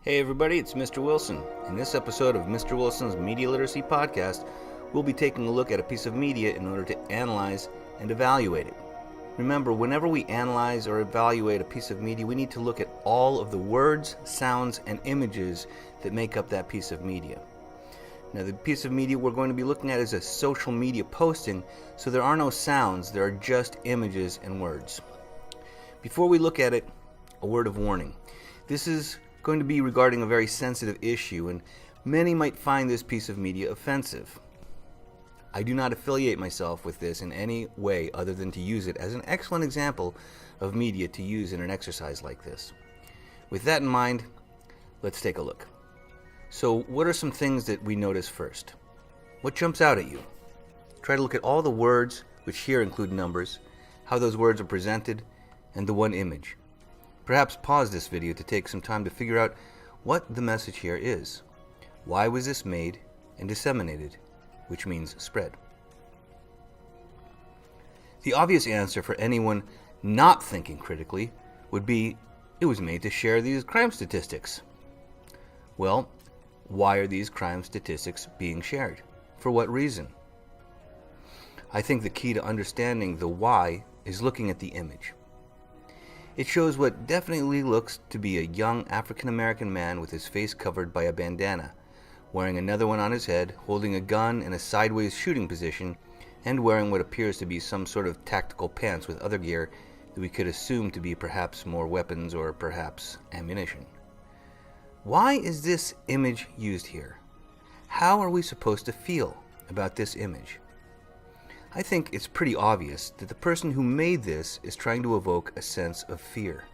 Hey everybody, it's Mr. Wilson. In this episode of Mr. Wilson's Media Literacy Podcast, we'll be taking a look at a piece of media in order to analyze and evaluate it. Remember, whenever we analyze or evaluate a piece of media, we need to look at all of the words, sounds, and images that make up that piece of media. Now, the piece of media we're going to be looking at is a social media posting, so there are no sounds, there are just images and words. Before we look at it, a word of warning. This is going to be regarding a very sensitive issue, and many might find this piece of media offensive. I do not affiliate myself with this in any way other than to use it as an excellent example of media to use in an exercise like this. With that in mind, let's take a look. So, what are some things that we notice first? What jumps out at you? Try to look at all the words, which here include numbers, how those words are presented, and the one image. Perhaps pause this video to take some time to figure out what the message here is. Why was this made and disseminated, which means spread? The obvious answer for anyone not thinking critically would be it was made to share these crime statistics. Well, why are these crime statistics being shared? For what reason? I think the key to understanding the why is looking at the image. It shows what definitely looks to be a young African-American man with his face covered by a bandana, wearing another one on his head, holding a gun in a sideways shooting position, and wearing what appears to be some sort of tactical pants with other gear that we could assume to be perhaps more weapons or perhaps ammunition. Why is this image used here? How are we supposed to feel about this image? I think it's pretty obvious that the person who made this is trying to evoke a sense of fear.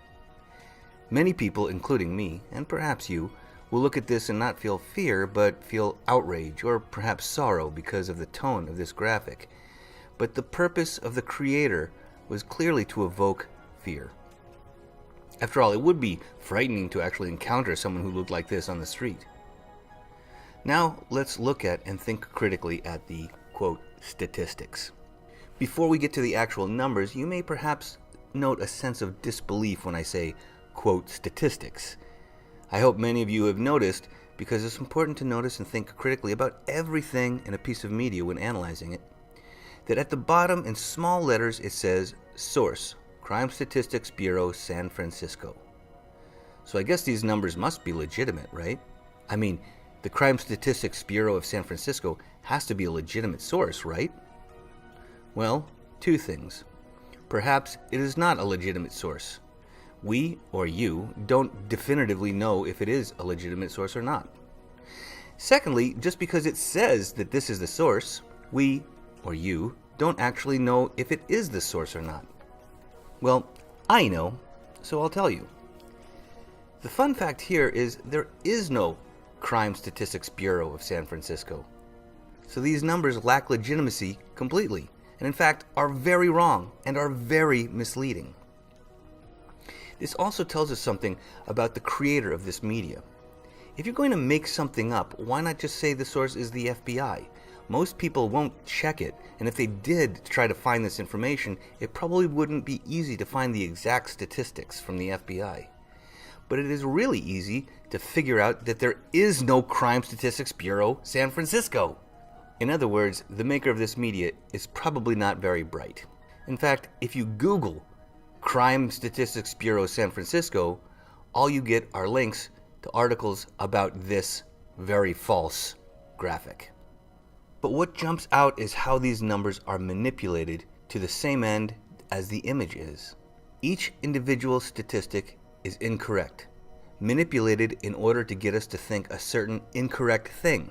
Many people, including me, and perhaps you, will look at this and not feel fear, but feel outrage or perhaps sorrow because of the tone of this graphic. But the purpose of the creator was clearly to evoke fear. After all, it would be frightening to actually encounter someone who looked like this on the street. Now, let's look at and think critically at the, quote, statistics. Before we get to the actual numbers, you may perhaps note a sense of disbelief when I say, quote, statistics. I hope many of you have noticed, because it's important to notice and think critically about everything in a piece of media when analyzing it, that at the bottom in small letters it says, Source, Crime Statistics Bureau, San Francisco. So I guess these numbers must be legitimate, right? I mean, the Crime Statistics Bureau of San Francisco has to be a legitimate source, right? Well, two things. Perhaps it is not a legitimate source. We, or you, don't definitively know if it is a legitimate source or not. Secondly, just because it says that this is the source, we, or you, don't actually know if it is the source or not. Well, I know, so I'll tell you. The fun fact here is there is no Crime Statistics Bureau of San Francisco. So these numbers lack legitimacy completely, and in fact are very wrong and are very misleading. This also tells us something about the creator of this media. If you're going to make something up, why not just say the source is the FBI? Most people won't check it, and if they did try to find this information, it probably wouldn't be easy to find the exact statistics from the FBI. But it is really easy to figure out that there is no Crime Statistics Bureau San Francisco. In other words, the maker of this media is probably not very bright. In fact, if you Google Crime Statistics Bureau San Francisco, all you get are links to articles about this very false graphic. But what jumps out is how these numbers are manipulated to the same end as the image is. Each individual statistic is incorrect, manipulated in order to get us to think a certain incorrect thing.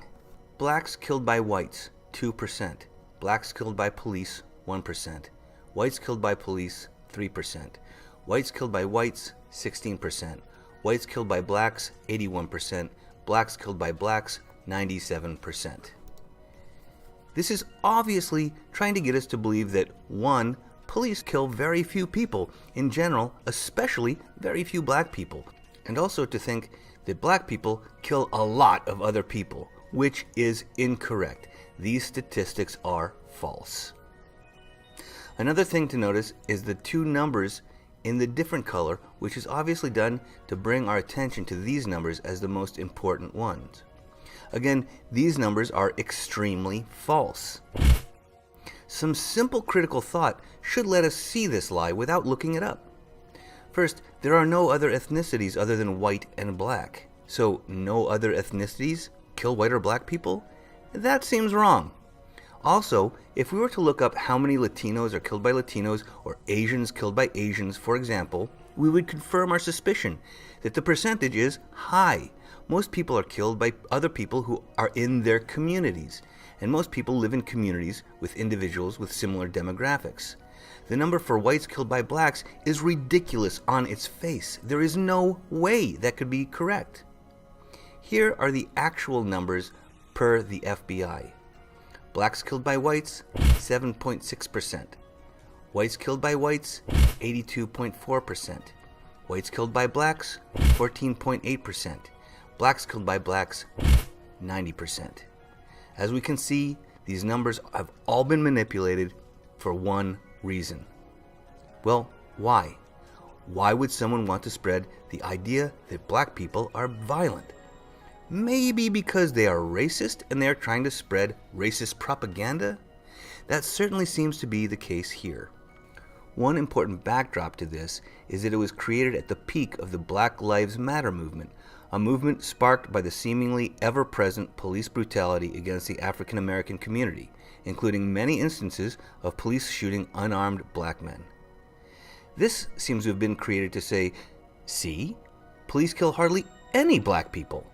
Blacks killed by whites, 2%. Blacks killed by police, 1%. Whites killed by police, 3%. Whites killed by whites, 16%. Whites killed by blacks, 81%. Blacks killed by blacks, 97%. This is obviously trying to get us to believe that, 1, police kill very few people in general, especially very few black people, and also to think that black people kill a lot of other people, which is incorrect. These statistics are false. Another thing to notice is the two numbers in the different color, which is obviously done to bring our attention to these numbers as the most important ones. Again, these numbers are extremely false. Some simple critical thought should let us see this lie without looking it up. First, there are no other ethnicities other than white and black. So, no other ethnicities kill white or black people? That seems wrong. Also, if we were to look up how many Latinos are killed by Latinos or Asians killed by Asians, for example, we would confirm our suspicion that the percentage is high. Most people are killed by other people who are in their communities, and most people live in communities with individuals with similar demographics. The number for whites killed by blacks is ridiculous on its face. There is no way that could be correct. Here are the actual numbers per the FBI. Blacks killed by whites, 7.6%. Whites killed by whites, 82.4%. Whites killed by blacks, 14.8%. Blacks killed by blacks, 90%. As we can see, these numbers have all been manipulated for one reason. Well, why? Why would someone want to spread the idea that black people are violent? Maybe because they are racist and they are trying to spread racist propaganda? That certainly seems to be the case here. One important backdrop to this is that it was created at the peak of the Black Lives Matter movement, a movement sparked by the seemingly ever-present police brutality against the African American community, including many instances of police shooting unarmed black men. This seems to have been created to say, see, police kill hardly any black people.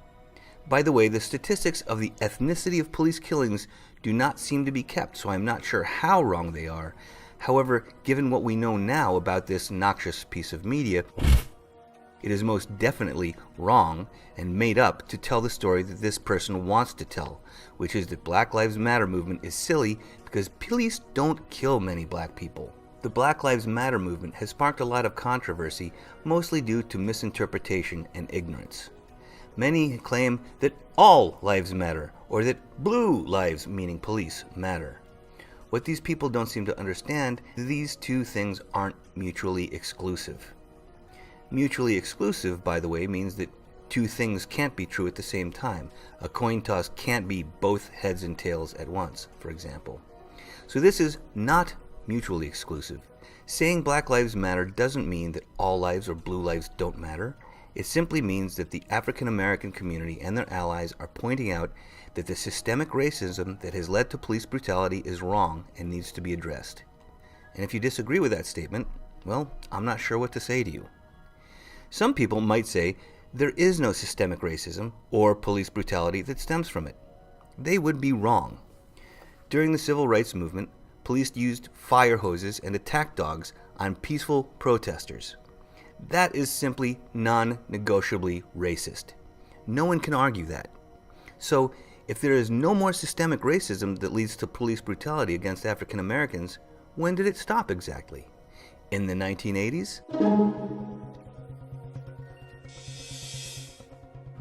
By the way, the statistics of the ethnicity of police killings do not seem to be kept, so I'm not sure how wrong they are. However, given what we know now about this noxious piece of media, it is most definitely wrong and made up to tell the story that this person wants to tell, which is that Black Lives Matter movement is silly because police don't kill many black people. The Black Lives Matter movement has sparked a lot of controversy, mostly due to misinterpretation and ignorance. Many claim that all lives matter, or that blue lives, meaning police, matter. What these people don't seem to understand is these two things aren't mutually exclusive. Mutually exclusive, by the way, means that two things can't be true at the same time. A coin toss can't be both heads and tails at once, for example. So this is not mutually exclusive. Saying Black Lives Matter doesn't mean that all lives or blue lives don't matter. It simply means that the African American community and their allies are pointing out that the systemic racism that has led to police brutality is wrong and needs to be addressed. And if you disagree with that statement, well, I'm not sure what to say to you. Some people might say there is no systemic racism or police brutality that stems from it. They would be wrong. During the civil rights movement, police used fire hoses and attack dogs on peaceful protesters. That is simply non-negotiably racist. No one can argue that. So, if there is no more systemic racism that leads to police brutality against African Americans, when did it stop exactly? In the 1980s?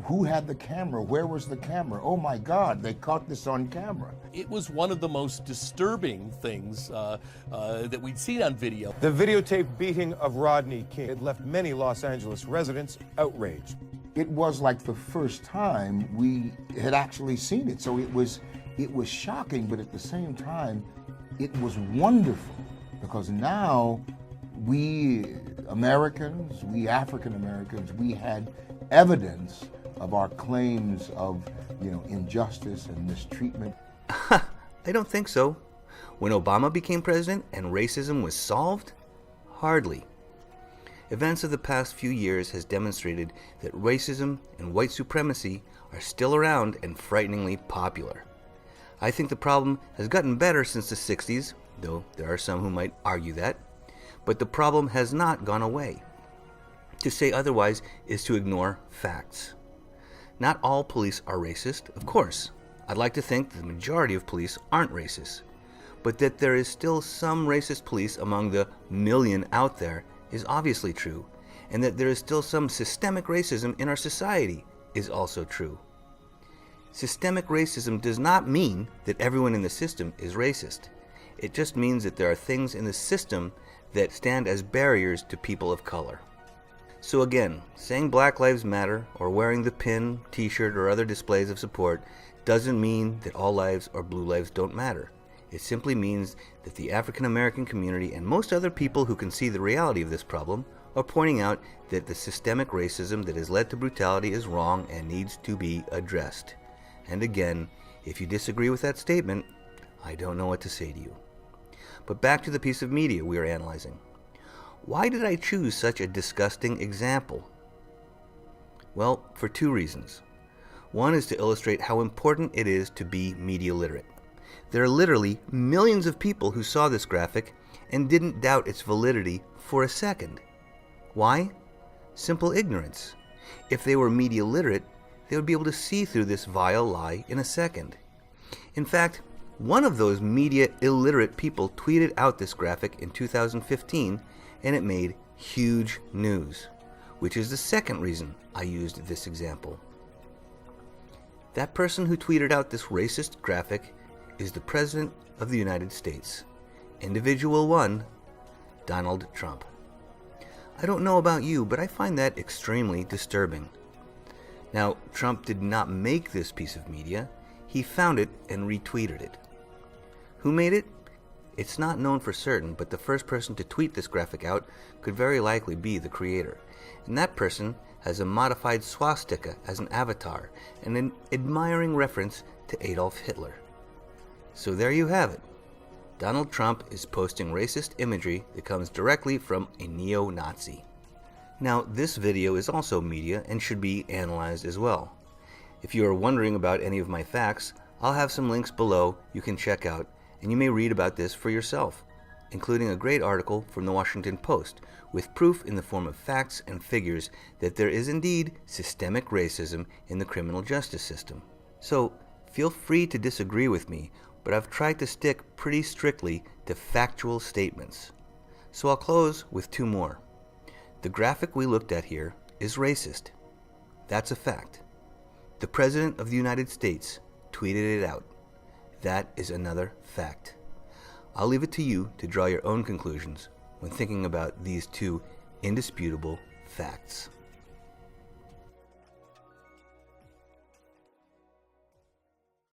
Who had the camera? Where was the camera? Oh my God, they caught this on camera. It was one of the most disturbing things that we'd seen on video. The videotaped beating of Rodney King had left many Los Angeles residents outraged. It was like the first time we had actually seen it. So it was shocking, but at the same time, it was wonderful because now we Americans, we African Americans, we had evidence of our claims of, injustice and mistreatment. I don't think so. When Obama became president and racism was solved? Hardly. Events of the past few years has demonstrated that racism and white supremacy are still around and frighteningly popular. I think the problem has gotten better since the 60s, though there are some who might argue that, but the problem has not gone away. To say otherwise is to ignore facts. Not all police are racist, of course. I'd like to think the majority of police aren't racist. But that there is still some racist police among the million out there is obviously true, and that there is still some systemic racism in our society is also true. Systemic racism does not mean that everyone in the system is racist. It just means that there are things in the system that stand as barriers to people of color. So again, saying Black Lives Matter or wearing the pin, t-shirt, or other displays of support doesn't mean that all lives or blue lives don't matter. It simply means that the African American community and most other people who can see the reality of this problem are pointing out that the systemic racism that has led to brutality is wrong and needs to be addressed. And again, if you disagree with that statement, I don't know what to say to you. But back to the piece of media we are analyzing. Why did I choose such a disgusting example? Well, for two reasons. One is to illustrate how important it is to be media literate. There are literally millions of people who saw this graphic and didn't doubt its validity for a second. Why? Simple ignorance. If they were media literate, they would be able to see through this vile lie in a second. In fact, one of those media illiterate people tweeted out this graphic in 2015, and it made huge news, which is the second reason I used this example. That person who tweeted out this racist graphic is the President of the United States, Individual 1, Donald Trump. I don't know about you, but I find that extremely disturbing. Now, Trump did not make this piece of media. He found it and retweeted it. Who made it? It's not known for certain, but the first person to tweet this graphic out could very likely be the creator. And that person has a modified swastika as an avatar and an admiring reference to Adolf Hitler. So there you have it. Donald Trump is posting racist imagery that comes directly from a neo-Nazi. Now, this video is also media and should be analyzed as well. If you are wondering about any of my facts, I'll have some links below you can check out, and you may read about this for yourself, including a great article from the Washington Post with proof in the form of facts and figures that there is indeed systemic racism in the criminal justice system. So, feel free to disagree with me, but I've tried to stick pretty strictly to factual statements. So I'll close with two more. The graphic we looked at here is racist. That's a fact. The President of the United States tweeted it out. That is another fact. I'll leave it to you to draw your own conclusions when thinking about these two indisputable facts.